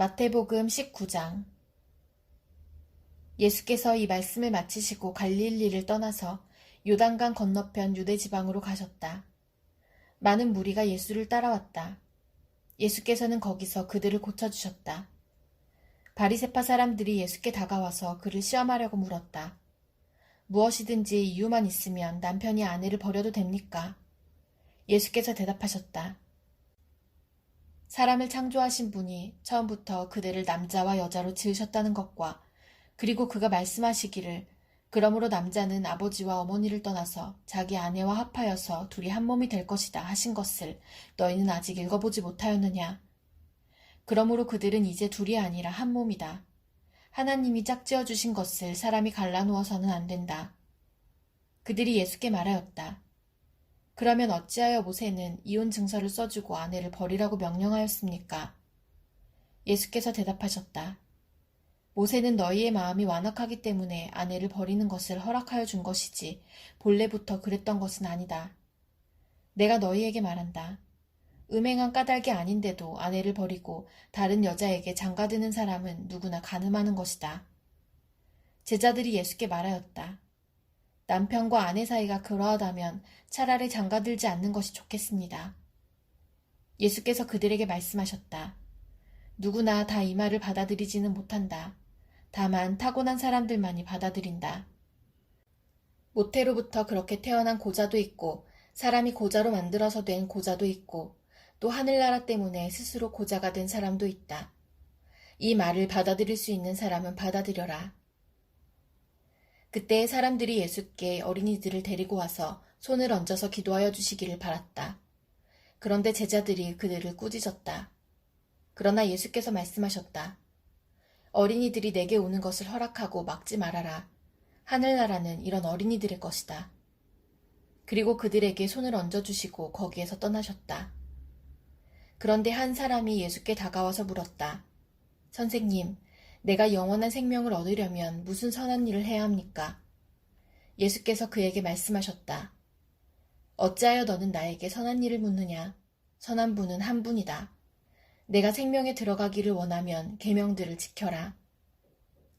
마태복음 19장. 예수께서 이 말씀을 마치시고 갈릴리를 떠나서 요단강 건너편 유대 지방으로 가셨다. 많은 무리가 예수를 따라왔다. 예수께서는 거기서 그들을 고쳐주셨다. 바리새파 사람들이 예수께 다가와서 그를 시험하려고 물었다. 무엇이든지 이유만 있으면 남편이 아내를 버려도 됩니까? 예수께서 대답하셨다. 사람을 창조하신 분이 처음부터 그들을 남자와 여자로 지으셨다는 것과 그리고 그가 말씀하시기를 그러므로 남자는 아버지와 어머니를 떠나서 자기 아내와 합하여서 둘이 한 몸이 될 것이다 하신 것을 너희는 아직 읽어보지 못하였느냐? 그러므로 그들은 이제 둘이 아니라 한 몸이다. 하나님이 짝지어 주신 것을 사람이 갈라놓아서는 안 된다. 그들이 예수께 말하였다. 그러면 어찌하여 모세는 이혼 증서를 써주고 아내를 버리라고 명령하였습니까? 예수께서 대답하셨다. 모세는 너희의 마음이 완악하기 때문에 아내를 버리는 것을 허락하여 준 것이지 본래부터 그랬던 것은 아니다. 내가 너희에게 말한다. 음행한 까닭이 아닌데도 아내를 버리고 다른 여자에게 장가드는 사람은 누구나 간음하는 것이다. 제자들이 예수께 말하였다. 남편과 아내 사이가 그러하다면 차라리 장가들지 않는 것이 좋겠습니다. 예수께서 그들에게 말씀하셨다. 누구나 다 이 말을 받아들이지는 못한다. 다만 타고난 사람들만이 받아들인다. 모태로부터 그렇게 태어난 고자도 있고 사람이 고자로 만들어서 된 고자도 있고 또 하늘나라 때문에 스스로 고자가 된 사람도 있다. 이 말을 받아들일 수 있는 사람은 받아들여라. 그때 사람들이 예수께 어린이들을 데리고 와서 손을 얹어서 기도하여 주시기를 바랐다. 그런데 제자들이 그들을 꾸짖었다. 그러나 예수께서 말씀하셨다. 어린이들이 내게 오는 것을 허락하고 막지 말아라. 하늘나라는 이런 어린이들의 것이다. 그리고 그들에게 손을 얹어주시고 거기에서 떠나셨다. 그런데 한 사람이 예수께 다가와서 물었다. 선생님, 내가 영원한 생명을 얻으려면 무슨 선한 일을 해야 합니까? 예수께서 그에게 말씀하셨다. 어찌하여 너는 나에게 선한 일을 묻느냐? 선한 분은 한 분이다. 내가 생명에 들어가기를 원하면 계명들을 지켜라.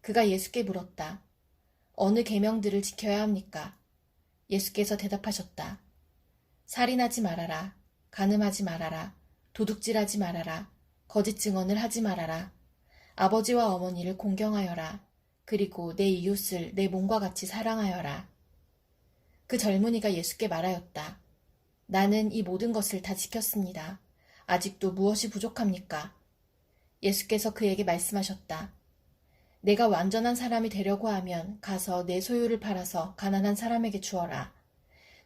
그가 예수께 물었다. 어느 계명들을 지켜야 합니까? 예수께서 대답하셨다. 살인하지 말아라. 간음하지 말아라. 도둑질하지 말아라. 거짓 증언을 하지 말아라. 아버지와 어머니를 공경하여라. 그리고 내 이웃을 내 몸과 같이 사랑하여라. 그 젊은이가 예수께 말하였다. 나는 이 모든 것을 다 지켰습니다. 아직도 무엇이 부족합니까? 예수께서 그에게 말씀하셨다. 내가 완전한 사람이 되려고 하면 가서 내 소유를 팔아서 가난한 사람에게 주어라.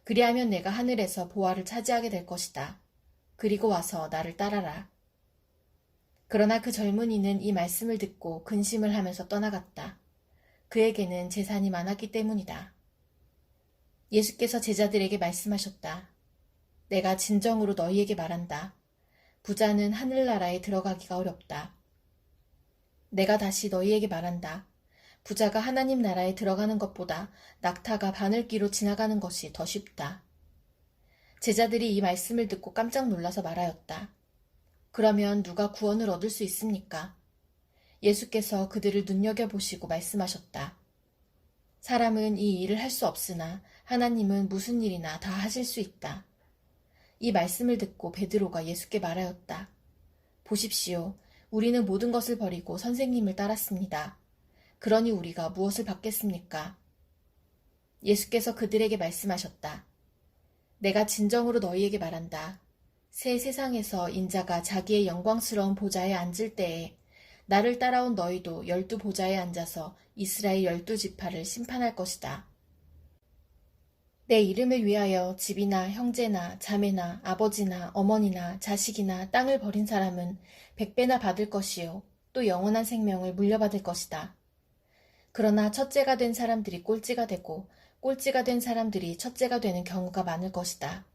그리하면 내가 하늘에서 보화를 차지하게 될 것이다. 그리고 와서 나를 따라라. 그러나 그 젊은이는 이 말씀을 듣고 근심을 하면서 떠나갔다. 그에게는 재산이 많았기 때문이다. 예수께서 제자들에게 말씀하셨다. 내가 진정으로 너희에게 말한다. 부자는 하늘나라에 들어가기가 어렵다. 내가 다시 너희에게 말한다. 부자가 하나님 나라에 들어가는 것보다 낙타가 바늘기로 지나가는 것이 더 쉽다. 제자들이 이 말씀을 듣고 깜짝 놀라서 말하였다. 그러면 누가 구원을 얻을 수 있습니까? 예수께서 그들을 눈여겨보시고 말씀하셨다. 사람은 이 일을 할 수 없으나 하나님은 무슨 일이나 다 하실 수 있다. 이 말씀을 듣고 베드로가 예수께 말하였다. 보십시오. 우리는 모든 것을 버리고 선생님을 따랐습니다. 그러니 우리가 무엇을 받겠습니까? 예수께서 그들에게 말씀하셨다. 내가 진정으로 너희에게 말한다. 새 세상에서 인자가 자기의 영광스러운 보좌에 앉을 때에 나를 따라온 너희도 12 보좌에 앉아서 이스라엘 12지파를 심판할 것이다. 내 이름을 위하여 집이나 형제나 자매나 아버지나 어머니나 자식이나 땅을 버린 사람은 100배나 받을 것이요 또 영원한 생명을 물려받을 것이다. 그러나 첫째가 된 사람들이 꼴찌가 되고 꼴찌가 된 사람들이 첫째가 되는 경우가 많을 것이다.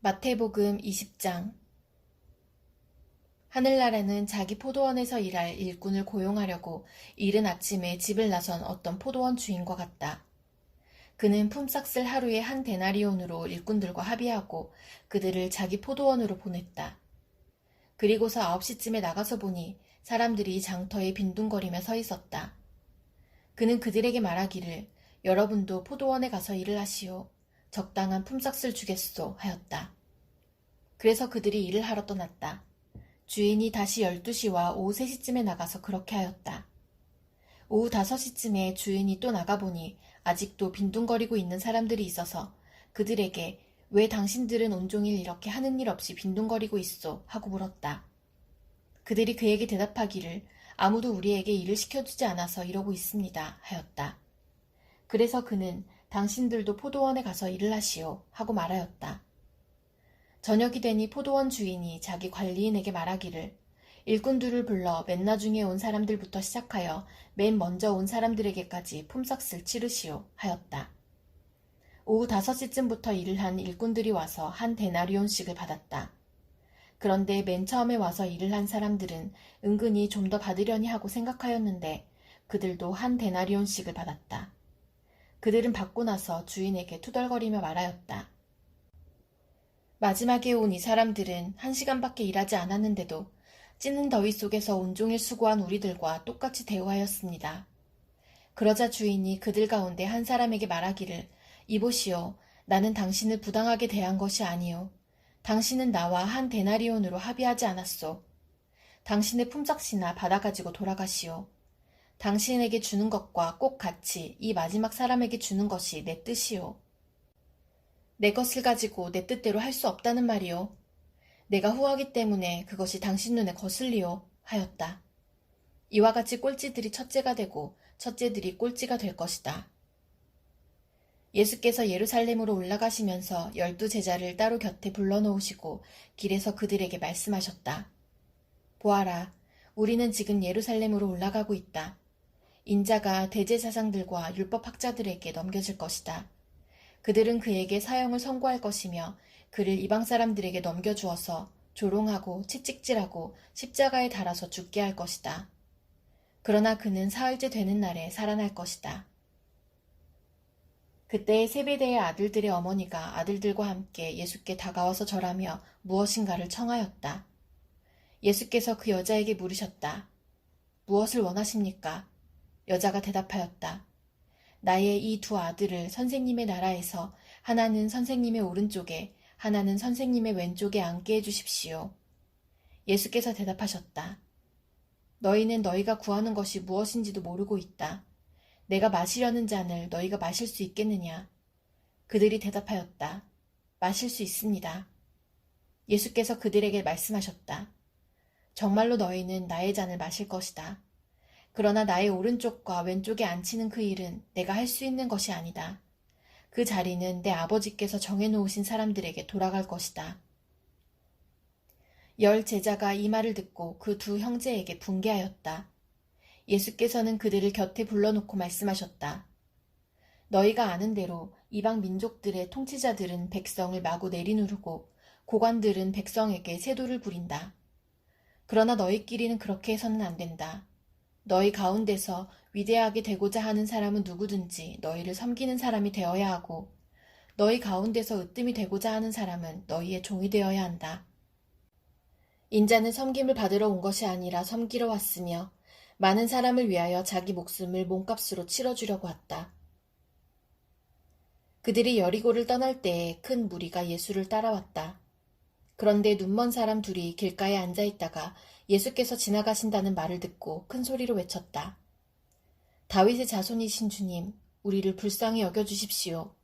마태복음 20장. 하늘나라는 자기 포도원에서 일할 일꾼을 고용하려고 이른 아침에 집을 나선 어떤 포도원 주인과 같다. 그는 품삯을 하루에 한 데나리온으로 일꾼들과 합의하고 그들을 자기 포도원으로 보냈다. 그리고서 9시쯤에 나가서 보니 사람들이 장터에 빈둥거리며 서 있었다. 그는 그들에게 말하기를 여러분도 포도원에 가서 일을 하시오. 적당한 품삯을 주겠소 하였다. 그래서 그들이 일을 하러 떠났다. 주인이 다시 12시와 오후 3시쯤에 나가서 그렇게 하였다. 오후 5시쯤에 주인이 또 나가보니 아직도 빈둥거리고 있는 사람들이 있어서 그들에게 왜 당신들은 온종일 이렇게 하는 일 없이 빈둥거리고 있소? 하고 물었다. 그들이 그에게 대답하기를 아무도 우리에게 일을 시켜주지 않아서 이러고 있습니다. 하였다. 그래서 그는 당신들도 포도원에 가서 일을 하시오. 하고 말하였다. 저녁이 되니 포도원 주인이 자기 관리인에게 말하기를 일꾼들을 불러 맨 나중에 온 사람들부터 시작하여 맨 먼저 온 사람들에게까지 품삯을 치르시오. 하였다. 오후 5시쯤부터 일을 한 일꾼들이 와서 한 데나리온씩을 받았다. 그런데 맨 처음에 와서 일을 한 사람들은 은근히 좀 더 받으려니 하고 생각하였는데 그들도 한 데나리온씩을 받았다. 그들은 받고 나서 주인에게 투덜거리며 말하였다. 마지막에 온 이 사람들은 1시간밖에 일하지 않았는데도 찌는 더위 속에서 온종일 수고한 우리들과 똑같이 대우하였습니다. 그러자 주인이 그들 가운데 한 사람에게 말하기를 이보시오. 나는 당신을 부당하게 대한 것이 아니오. 당신은 나와 한 데나리온으로 합의하지 않았소. 당신의 품삯이나 받아가지고 돌아가시오. 당신에게 주는 것과 꼭 같이 이 마지막 사람에게 주는 것이 내 뜻이오. 내 것을 가지고 내 뜻대로 할 수 없다는 말이오. 내가 후하기 때문에 그것이 당신 눈에 거슬리오. 하였다. 이와 같이 꼴찌들이 첫째가 되고 첫째들이 꼴찌가 될 것이다. 예수께서 예루살렘으로 올라가시면서 12 제자를 따로 곁에 불러놓으시고 길에서 그들에게 말씀하셨다. 보아라, 우리는 지금 예루살렘으로 올라가고 있다. 인자가 대제사장들과 율법학자들에게 넘겨질 것이다. 그들은 그에게 사형을 선고할 것이며 그를 이방 사람들에게 넘겨주어서 조롱하고 채찍질하고 십자가에 달아서 죽게 할 것이다. 그러나 그는 사흘째 되는 날에 살아날 것이다. 그때 세베대의 아들들의 어머니가 아들들과 함께 예수께 다가와서 절하며 무엇인가를 청하였다. 예수께서 그 여자에게 물으셨다. 무엇을 원하십니까? 여자가 대답하였다. 나의 이 2 아들을 선생님의 나라에서 하나는 선생님의 오른쪽에 하나는 선생님의 왼쪽에 앉게 해주십시오. 예수께서 대답하셨다. 너희는 너희가 구하는 것이 무엇인지도 모르고 있다. 내가 마시려는 잔을 너희가 마실 수 있겠느냐? 그들이 대답하였다. 마실 수 있습니다. 예수께서 그들에게 말씀하셨다. 정말로 너희는 나의 잔을 마실 것이다. 그러나 나의 오른쪽과 왼쪽에 앉히는 그 일은 내가 할 수 있는 것이 아니다. 그 자리는 내 아버지께서 정해놓으신 사람들에게 돌아갈 것이다. 10 제자가 이 말을 듣고 그 2 형제에게 분개하였다. 예수께서는 그들을 곁에 불러놓고 말씀하셨다. 너희가 아는 대로 이방 민족들의 통치자들은 백성을 마구 내리누르고 고관들은 백성에게 세도를 부린다. 그러나 너희끼리는 그렇게 해서는 안 된다. 너희 가운데서 위대하게 되고자 하는 사람은 누구든지 너희를 섬기는 사람이 되어야 하고 너희 가운데서 으뜸이 되고자 하는 사람은 너희의 종이 되어야 한다. 인자는 섬김을 받으러 온 것이 아니라 섬기러 왔으며 많은 사람을 위하여 자기 목숨을 몸값으로 치러주려고 왔다. 그들이 여리고를 떠날 때에 큰 무리가 예수를 따라왔다. 그런데 눈먼 사람 2이 길가에 앉아있다가 예수께서 지나가신다는 말을 듣고 큰 소리로 외쳤다. 다윗의 자손이신 주님, 우리를 불쌍히 여겨주십시오.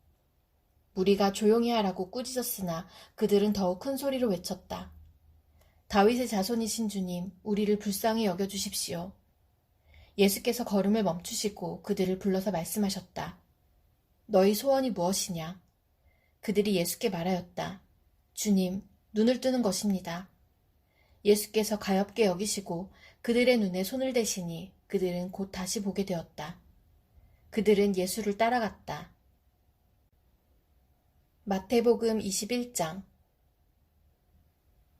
무리가 조용히 하라고 꾸짖었으나 그들은 더욱 큰 소리로 외쳤다. 다윗의 자손이신 주님, 우리를 불쌍히 여겨주십시오. 예수께서 걸음을 멈추시고 그들을 불러서 말씀하셨다. 너희 소원이 무엇이냐? 그들이 예수께 말하였다. 주님, 눈을 뜨는 것입니다. 예수께서 가엾게 여기시고 그들의 눈에 손을 대시니 그들은 곧 다시 보게 되었다. 그들은 예수를 따라갔다. 마태복음 21장.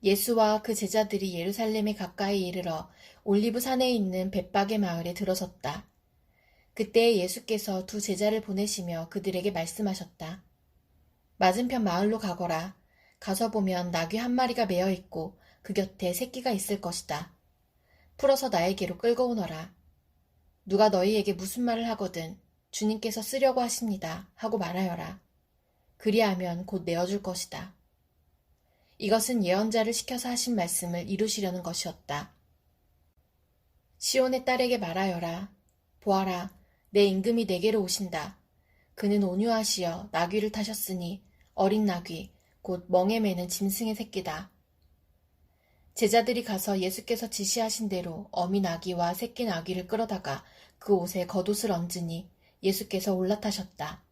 예수와 그 제자들이 예루살렘에 가까이 이르러 올리브 산에 있는 벳박의 마을에 들어섰다. 그때 예수께서 2 제자를 보내시며 그들에게 말씀하셨다. 맞은편 마을로 가거라. 가서 보면 나귀 1마리가 매어 있고 그 곁에 새끼가 있을 것이다. 풀어서 나에게로 끌고 오너라. 누가 너희에게 무슨 말을 하거든 주님께서 쓰려고 하십니다 하고 말하여라. 그리하면 곧 내어줄 것이다. 이것은 예언자를 시켜서 하신 말씀을 이루시려는 것이었다. 시온의 딸에게 말하여라. 보아라, 내 임금이 내게로 오신다. 그는 온유하시어 나귀를 타셨으니 어린 나귀, 곧 멍에 매는 짐승의 새끼다. 제자들이 가서 예수께서 지시하신 대로 어미 나귀와 새끼 나귀를 끌어다가 그 옷에 겉옷을 얹으니 예수께서 올라타셨다.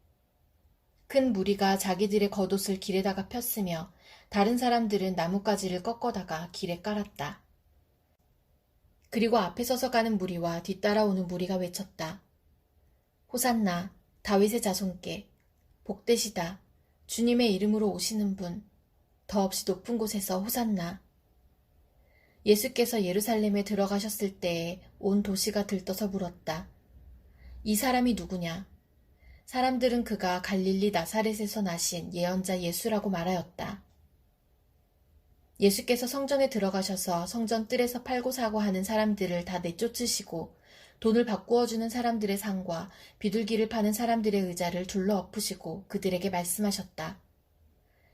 큰 무리가 자기들의 겉옷을 길에다가 폈으며 다른 사람들은 나뭇가지를 꺾어다가 길에 깔았다. 그리고 앞에 서서 가는 무리와 뒤따라오는 무리가 외쳤다. 호산나, 다윗의 자손께, 복되시다, 주님의 이름으로 오시는 분, 더없이 높은 곳에서 호산나. 예수께서 예루살렘에 들어가셨을 때에 온 도시가 들떠서 물었다. 이 사람이 누구냐? 사람들은 그가 갈릴리 나사렛에서 나신 예언자 예수라고 말하였다. 예수께서 성전에 들어가셔서 성전 뜰에서 팔고 사고 하는 사람들을 다 내쫓으시고 돈을 바꾸어 주는 사람들의 상과 비둘기를 파는 사람들의 의자를 둘러 엎으시고 그들에게 말씀하셨다.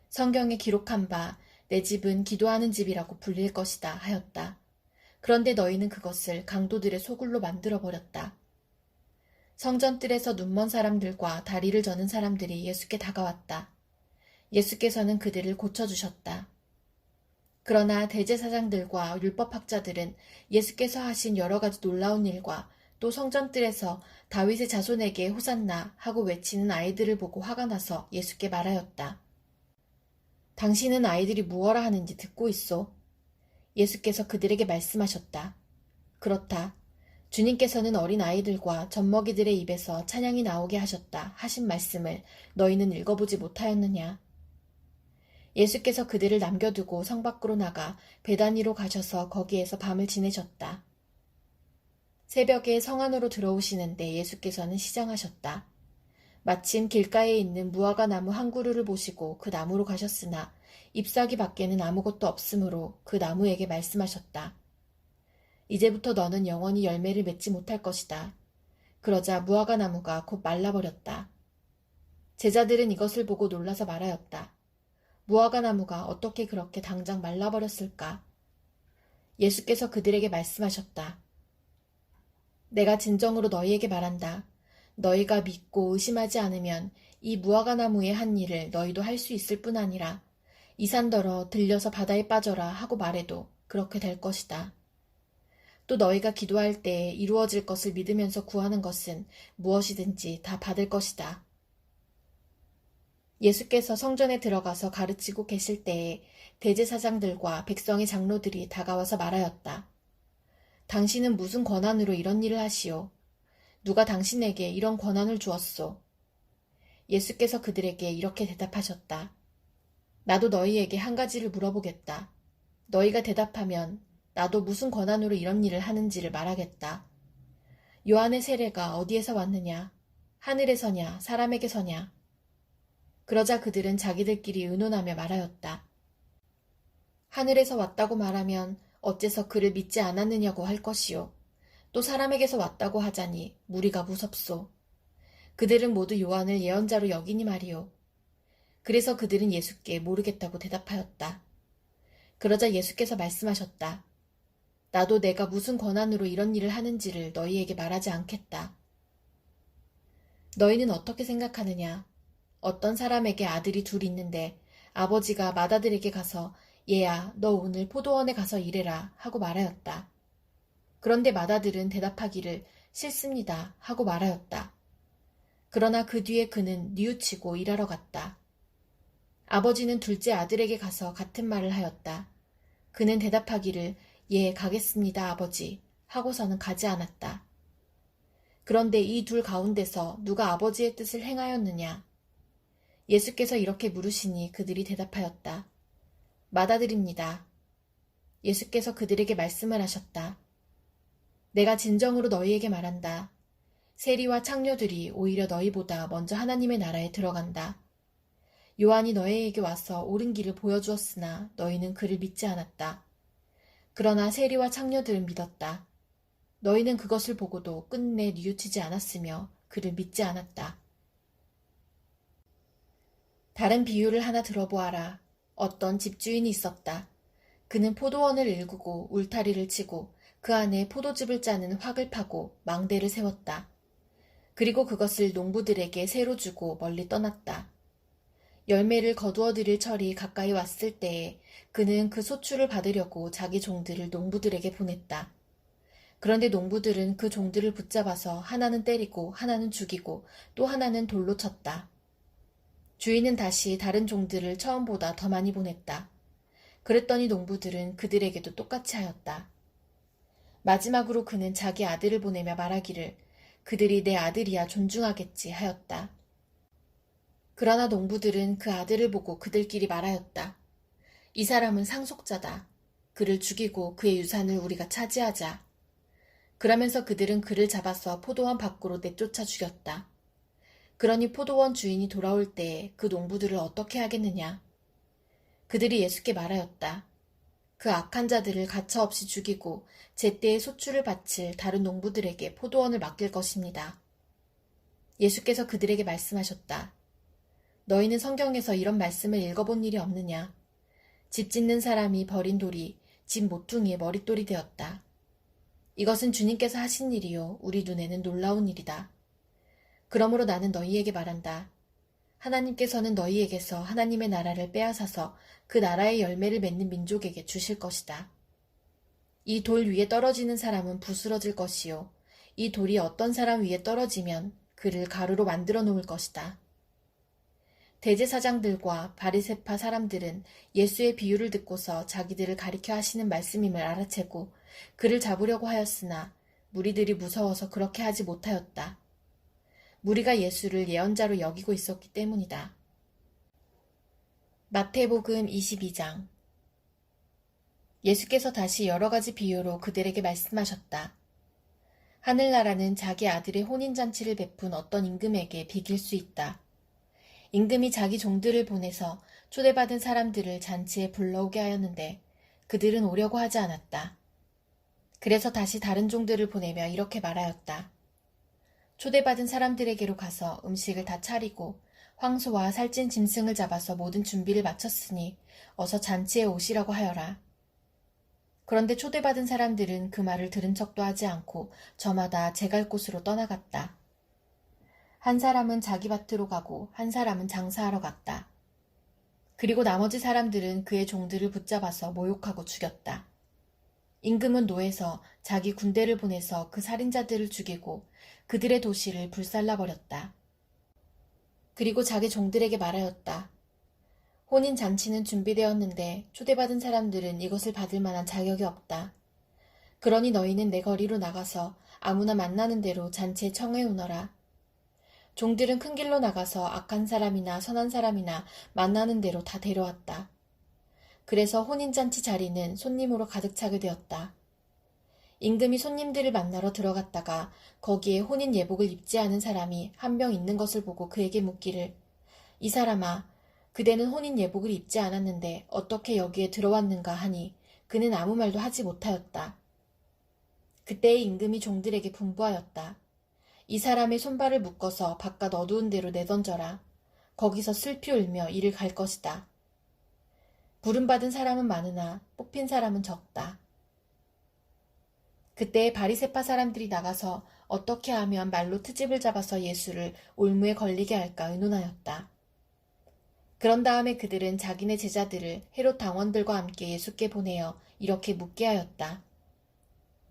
성경에 기록한 바 내 집은 기도하는 집이라고 불릴 것이다 하였다. 그런데 너희는 그것을 강도들의 소굴로 만들어버렸다. 성전 뜰에서 눈먼 사람들과 다리를 저는 사람들이 예수께 다가왔다. 예수께서는 그들을 고쳐주셨다. 그러나 대제사장들과 율법학자들은 예수께서 하신 여러 가지 놀라운 일과 또 성전뜰에서 다윗의 자손에게 호산나 하고 외치는 아이들을 보고 화가 나서 예수께 말하였다. 당신은 아이들이 무엇라 하는지 듣고 있소? 예수께서 그들에게 말씀하셨다. 그렇다. 주님께서는 어린 아이들과 젖먹이들의 입에서 찬양이 나오게 하셨다 하신 말씀을 너희는 읽어보지 못하였느냐? 예수께서 그들을 남겨두고 성 밖으로 나가 베다니로 가셔서 거기에서 밤을 지내셨다. 새벽에 성 안으로 들어오시는데 예수께서는 시장하셨다. 마침 길가에 있는 무화과 나무 한 그루를 보시고 그 나무로 가셨으나 잎사귀 밖에는 아무것도 없으므로 그 나무에게 말씀하셨다. 이제부터 너는 영원히 열매를 맺지 못할 것이다. 그러자 무화과 나무가 곧 말라버렸다. 제자들은 이것을 보고 놀라서 말하였다. 무화과 나무가 어떻게 그렇게 당장 말라버렸을까? 예수께서 그들에게 말씀하셨다. 내가 진정으로 너희에게 말한다. 너희가 믿고 의심하지 않으면 이 무화과 나무의 한 일을 너희도 할 수 있을 뿐 아니라 이 산더러 들려서 바다에 빠져라 하고 말해도 그렇게 될 것이다. 또 너희가 기도할 때에 이루어질 것을 믿으면서 구하는 것은 무엇이든지 다 받을 것이다. 예수께서 성전에 들어가서 가르치고 계실 때에 대제사장들과 백성의 장로들이 다가와서 말하였다. 당신은 무슨 권한으로 이런 일을 하시오? 누가 당신에게 이런 권한을 주었소? 예수께서 그들에게 이렇게 대답하셨다. 나도 너희에게 한 가지를 물어보겠다. 너희가 대답하면 나도 무슨 권한으로 이런 일을 하는지를 말하겠다. 요한의 세례가 어디에서 왔느냐? 하늘에서냐? 사람에게서냐? 그러자 그들은 자기들끼리 의논하며 말하였다. 하늘에서 왔다고 말하면 어째서 그를 믿지 않았느냐고 할 것이요. 또 사람에게서 왔다고 하자니 무리가 무섭소. 그들은 모두 요한을 예언자로 여기니 말이요. 그래서 그들은 예수께 모르겠다고 대답하였다. 그러자 예수께서 말씀하셨다. 나도 내가 무슨 권한으로 이런 일을 하는지를 너희에게 말하지 않겠다. 너희는 어떻게 생각하느냐? 어떤 사람에게 아들이 둘 있는데 아버지가 맏아들에게 가서 얘야, 너 오늘 포도원에 가서 일해라 하고 말하였다. 그런데 맏아들은 대답하기를 싫습니다 하고 말하였다. 그러나 그 뒤에 그는 뉘우치고 일하러 갔다. 아버지는 둘째 아들에게 가서 같은 말을 하였다. 그는 대답하기를 예, 가겠습니다 아버지 하고서는 가지 않았다. 그런데 이 둘 가운데서 누가 아버지의 뜻을 행하였느냐? 예수께서 이렇게 물으시니 그들이 대답하였다. 맏아들입니다. 예수께서 그들에게 말씀을 하셨다. 내가 진정으로 너희에게 말한다. 세리와 창녀들이 오히려 너희보다 먼저 하나님의 나라에 들어간다. 요한이 너희에게 와서 옳은 길을 보여주었으나 너희는 그를 믿지 않았다. 그러나 세리와 창녀들은 믿었다. 너희는 그것을 보고도 끝내 뉘우치지 않았으며 그를 믿지 않았다. 다른 비유를 하나 들어보아라. 어떤 집주인이 있었다. 그는 포도원을 일구고 울타리를 치고 그 안에 포도즙을 짜는 확을 파고 망대를 세웠다. 그리고 그것을 농부들에게 새로 주고 멀리 떠났다. 열매를 거두어들일 철이 가까이 왔을 때에 그는 그 소출을 받으려고 자기 종들을 농부들에게 보냈다. 그런데 농부들은 그 종들을 붙잡아서 하나는 때리고 하나는 죽이고 또 하나는 돌로 쳤다. 주인은 다시 다른 종들을 처음보다 더 많이 보냈다. 그랬더니 농부들은 그들에게도 똑같이 하였다. 마지막으로 그는 자기 아들을 보내며 말하기를 그들이 내 아들이야 존중하겠지 하였다. 그러나 농부들은 그 아들을 보고 그들끼리 말하였다. 이 사람은 상속자다. 그를 죽이고 그의 유산을 우리가 차지하자. 그러면서 그들은 그를 잡아서 포도원 밖으로 내쫓아 죽였다. 그러니 포도원 주인이 돌아올 때에 그 농부들을 어떻게 하겠느냐. 그들이 예수께 말하였다. 그 악한 자들을 가차없이 죽이고 제때에 소출을 바칠 다른 농부들에게 포도원을 맡길 것입니다. 예수께서 그들에게 말씀하셨다. 너희는 성경에서 이런 말씀을 읽어본 일이 없느냐. 집 짓는 사람이 버린 돌이 집 모퉁이의 머릿돌이 되었다. 이것은 주님께서 하신 일이요 우리 눈에는 놀라운 일이다. 그러므로 나는 너희에게 말한다. 하나님께서는 너희에게서 하나님의 나라를 빼앗아서 그 나라의 열매를 맺는 민족에게 주실 것이다. 이 돌 위에 떨어지는 사람은 부스러질 것이요. 이 돌이 어떤 사람 위에 떨어지면 그를 가루로 만들어 놓을 것이다. 대제사장들과 바리새파 사람들은 예수의 비유를 듣고서 자기들을 가리켜 하시는 말씀임을 알아채고 그를 잡으려고 하였으나 무리들이 무서워서 그렇게 하지 못하였다. 무리가 예수를 예언자로 여기고 있었기 때문이다. 마태복음 22장. 예수께서 다시 여러 가지 비유로 그들에게 말씀하셨다. 하늘나라는 자기 아들의 혼인잔치를 베푼 어떤 임금에게 비길 수 있다. 임금이 자기 종들을 보내서 초대받은 사람들을 잔치에 불러오게 하였는데 그들은 오려고 하지 않았다. 그래서 다시 다른 종들을 보내며 이렇게 말하였다. 초대받은 사람들에게로 가서 음식을 다 차리고 황소와 살찐 짐승을 잡아서 모든 준비를 마쳤으니 어서 잔치에 오시라고 하여라. 그런데 초대받은 사람들은 그 말을 들은 척도 하지 않고 저마다 제갈 곳으로 떠나갔다. 한 사람은 자기 밭으로 가고 한 사람은 장사하러 갔다. 그리고 나머지 사람들은 그의 종들을 붙잡아서 모욕하고 죽였다. 임금은 노에서 자기 군대를 보내서 그 살인자들을 죽이고 그들의 도시를 불살라버렸다. 그리고 자기 종들에게 말하였다. 혼인잔치는 준비되었는데 초대받은 사람들은 이것을 받을 만한 자격이 없다. 그러니 너희는 내 거리로 나가서 아무나 만나는 대로 잔치에 청해 오너라. 종들은 큰 길로 나가서 악한 사람이나 선한 사람이나 만나는 대로 다 데려왔다. 그래서 혼인잔치 자리는 손님으로 가득 차게 되었다. 임금이 손님들을 만나러 들어갔다가 거기에 혼인 예복을 입지 않은 사람이 한 명 있는 것을 보고 그에게 묻기를 이 사람아, 그대는 혼인 예복을 입지 않았는데 어떻게 여기에 들어왔는가 하니 그는 아무 말도 하지 못하였다. 그때에 임금이 종들에게 분부하였다. 이 사람의 손발을 묶어서 바깥 어두운 데로 내던져라. 거기서 슬피 울며 이를 갈 것이다. 부름받은 사람은 많으나 뽑힌 사람은 적다. 그때 바리새파 사람들이 나가서 어떻게 하면 말로 트집을 잡아서 예수를 올무에 걸리게 할까 의논하였다. 그런 다음에 그들은 자기네 제자들을 헤롯 당원들과 함께 예수께 보내어 이렇게 묻게 하였다.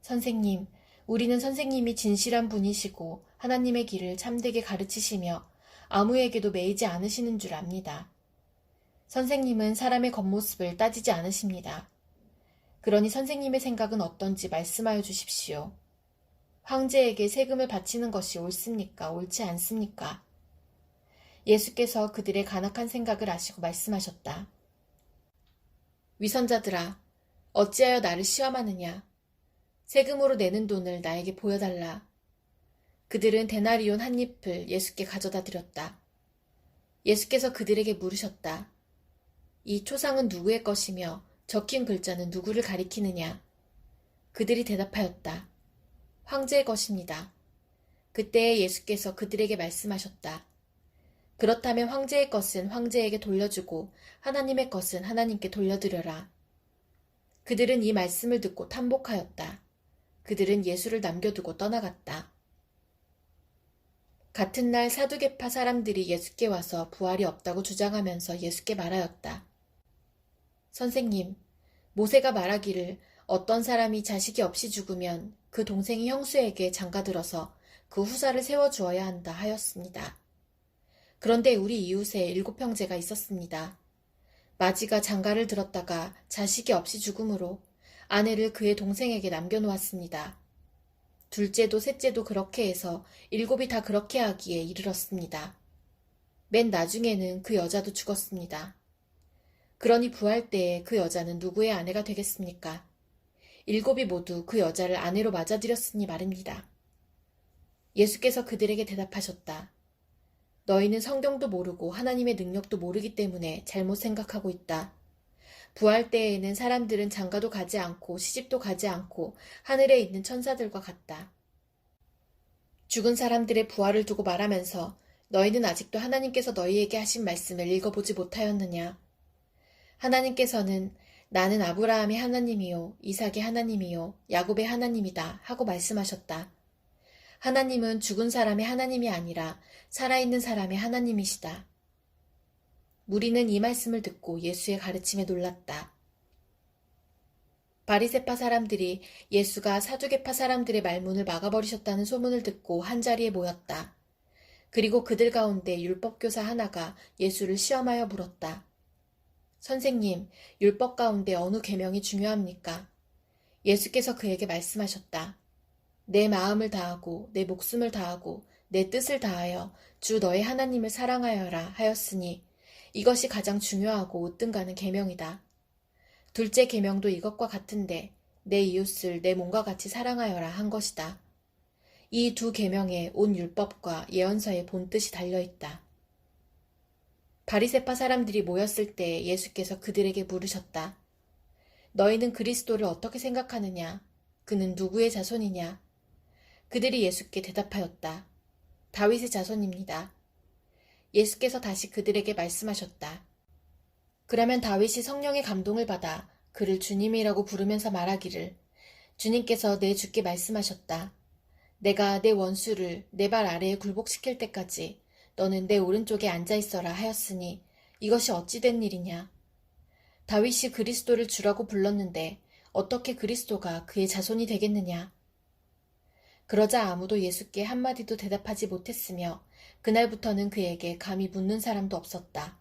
선생님, 우리는 선생님이 진실한 분이시고 하나님의 길을 참되게 가르치시며 아무에게도 매이지 않으시는 줄 압니다. 선생님은 사람의 겉모습을 따지지 않으십니다. 그러니 선생님의 생각은 어떤지 말씀하여 주십시오. 황제에게 세금을 바치는 것이 옳습니까? 옳지 않습니까? 예수께서 그들의 간악한 생각을 아시고 말씀하셨다. 위선자들아, 어찌하여 나를 시험하느냐? 세금으로 내는 돈을 나에게 보여달라. 그들은 데나리온 한 잎을 예수께 가져다 드렸다. 예수께서 그들에게 물으셨다. 이 초상은 누구의 것이며 적힌 글자는 누구를 가리키느냐? 그들이 대답하였다. 황제의 것입니다. 그때에 예수께서 그들에게 말씀하셨다. 그렇다면 황제의 것은 황제에게 돌려주고 하나님의 것은 하나님께 돌려드려라. 그들은 이 말씀을 듣고 탄복하였다. 그들은 예수를 남겨두고 떠나갔다. 같은 날 사두개파 사람들이 예수께 와서 부활이 없다고 주장하면서 예수께 말하였다. 선생님, 모세가 말하기를 어떤 사람이 자식이 없이 죽으면 그 동생이 형수에게 장가들어서 그 후사를 세워주어야 한다 하였습니다. 그런데 우리 이웃에 7 형제가 있었습니다. 마지가 장가를 들었다가 자식이 없이 죽음으로 아내를 그의 동생에게 남겨놓았습니다. 둘째도 셋째도 그렇게 해서 7이 다 그렇게 하기에 이르렀습니다. 맨 나중에는 그 여자도 죽었습니다. 그러니 부활 때에 그 여자는 누구의 아내가 되겠습니까? 7이 모두 그 여자를 아내로 맞아들였으니 말입니다. 예수께서 그들에게 대답하셨다. 너희는 성경도 모르고 하나님의 능력도 모르기 때문에 잘못 생각하고 있다. 부활 때에는 사람들은 장가도 가지 않고 시집도 가지 않고 하늘에 있는 천사들과 같다. 죽은 사람들의 부활을 두고 말하면서 너희는 아직도 하나님께서 너희에게 하신 말씀을 읽어보지 못하였느냐? 하나님께서는 나는 아브라함의 하나님이요 이삭의 하나님이요 야곱의 하나님이다 하고 말씀하셨다. 하나님은 죽은 사람의 하나님이 아니라 살아있는 사람의 하나님이시다. 무리는 이 말씀을 듣고 예수의 가르침에 놀랐다. 바리새파 사람들이 예수가 사두개파 사람들의 말문을 막아버리셨다는 소문을 듣고 한자리에 모였다. 그리고 그들 가운데 율법교사 하나가 예수를 시험하여 물었다. 선생님, 율법 가운데 어느 계명이 중요합니까? 예수께서 그에게 말씀하셨다. 내 마음을 다하고 내 목숨을 다하고 내 뜻을 다하여 주 너의 하나님을 사랑하여라 하였으니 이것이 가장 중요하고 으뜸가는 계명이다. 둘째 계명도 이것과 같은데 내 이웃을 내 몸과 같이 사랑하여라 한 것이다. 이 2 계명에 온 율법과 예언서의 본뜻이 달려있다. 바리새파 사람들이 모였을 때 예수께서 그들에게 물으셨다. 너희는 그리스도를 어떻게 생각하느냐? 그는 누구의 자손이냐? 그들이 예수께 대답하였다. 다윗의 자손입니다. 예수께서 다시 그들에게 말씀하셨다. 그러면 다윗이 성령의 감동을 받아 그를 주님이라고 부르면서 말하기를 주님께서 내 주께 말씀하셨다. 내가 내 원수를 내 발 아래에 굴복시킬 때까지 너는 내 오른쪽에 앉아있어라 하였으니 이것이 어찌 된 일이냐. 다윗이 그리스도를 주라고 불렀는데 어떻게 그리스도가 그의 자손이 되겠느냐. 그러자 아무도 예수께 한마디도 대답하지 못했으며 그날부터는 그에게 감히 묻는 사람도 없었다.